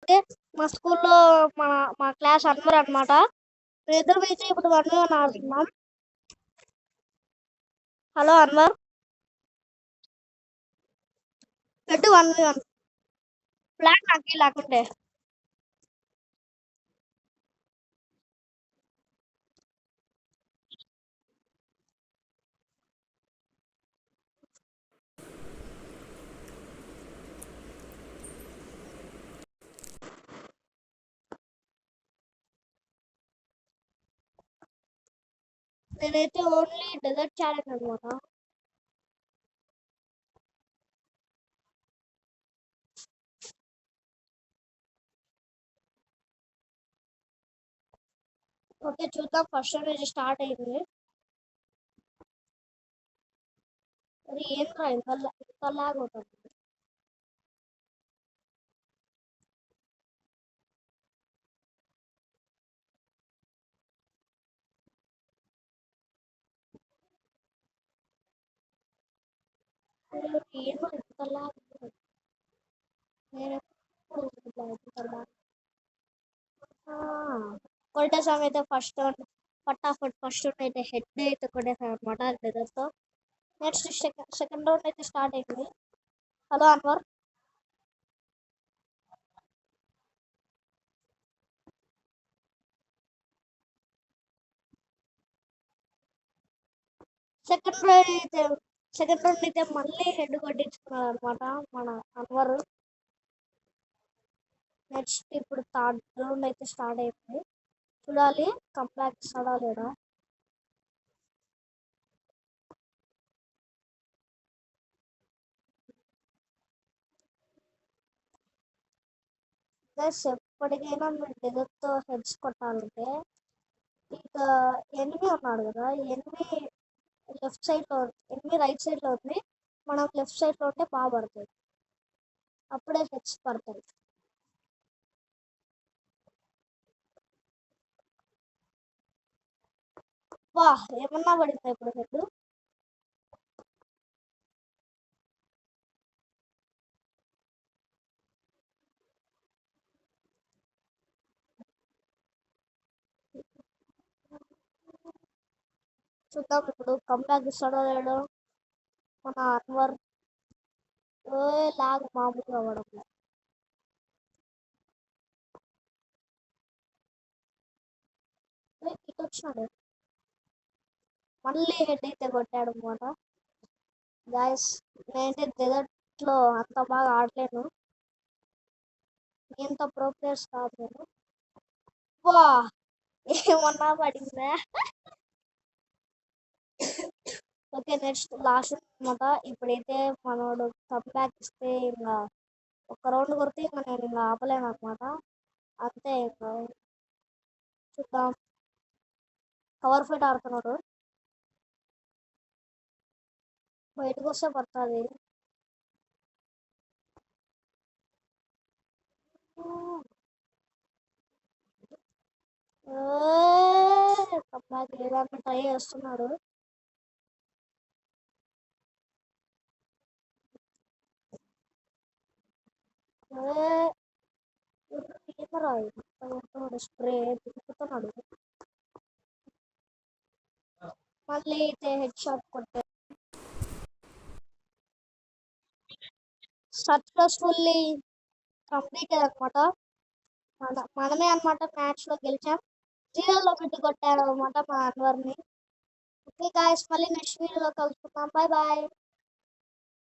Okay. మా స్కూల్లో మా మా క్లాస్ అన్వర్ అనమాట. మేమిద్దరం అయితే ఇప్పుడు 1v1 ఆడుతున్నాం. హలో అన్వర్, పెట్టు 1v1. ఫ్లాగ్ నాకు లేకుంటే నేనైతే ఓన్లీ డెజర్ట్ ఛాలెంజ్ అనమాట. ఓకే చూద్దాం. ఫస్ట్ నుంచి స్టార్ట్ అయింది. అది ఏంట్రా ఇంత లాగ్ అవుతుంది. ఏమో ఇంత లాగ్ నేను ఎప్పుడు ఇంత లాగ్. కొట్టేసాం అయితే ఫస్ట్ ఫటాఫట్ ఫస్ట్ రౌండ్ అయితే హెడ్ అయితే కొట్టేసాం అనమాట డెజర్ట్తో. నెక్స్ట్ సెకండ్ రౌండ్ అయితే స్టార్ట్ అయింది. హలో అన్వర్, సెకండ్ రౌండ్ అయితే మళ్ళీ హెడ్ కొట్టించుకున్నాడు అనమాట మన అన్వర్. నెక్స్ట్ ఇప్పుడు థర్డ్ రౌండ్ అయితే స్టార్ట్ అయింది. చూడాలి కంబ్యాక్ ఇస్తాడా లేదా. గైస్ ఎప్పటికైనా మీరు డెజర్ట్తో హెడ్స్ కొట్టాలంటే ఇక ఎనిమి ఉన్నాడు కదా, ఎనిమి లెఫ్ట్ సైడ్ లో, ఎనిమి రైట్ సైడ్ లో ఉంది. మనం లెఫ్ట్ సైడ్ లో ఉంటే బాగా పడుతుంది, అప్పుడే హెడ్స్ పడతాయి. వా ఏమన్నా పడిందా ఇప్పుడు హెడ్. చూద్దాం ఇప్పుడు కంబ్యాక్ ఇస్తాడో లేడో మన అన్వర్. లాగ్ మామూలుగా పడదు. ఇటు వచ్చినాడు మళ్ళీ హెడ్ అయితే కొట్టాడు అనమాట. గాయస్ నేనైతే డెజర్ట్ లో అంత బాగా ఆడలేను, ఇంత ప్రో ప్లేయర్స్ కాదు నేను. వా ఏమన్నా పడిందా. ఓకే నెక్స్ట్ లాస్ట్ అనమాట. ఇప్పుడైతే మనోడు కంబ్యాక్ ఇస్తే ఇంకా ఒక రౌండ్ కొడితే ఇంకా నేను ఇంకా ఆపలేను అనమాట. అంతే ఇంకా చూద్దాం. కవర్ ఫైట్ ఆడుతున్నాడు, బయటకు వస్తే పడుతుంది. కంబ్యాక్ ఏదైనా ట్రై చేస్తున్నాడు. స్ప్రే తిప్పుతున్నాడు. మళ్ళీ అయితే హెడ్ షాట్ కొట్టే సక్సెస్ఫుల్లీ కంప్లీటెడ్ అనమాట. మనమే అనమాట మ్యాచ్ లో గెలిచాం. 0లో పెట్టి కొట్టాడు అనమాట మా అన్వర్ని. ఓకే గాయస్ మళ్ళీ నెక్స్ట్ వీడియోలో కలుసుకుందాం. Bye bye.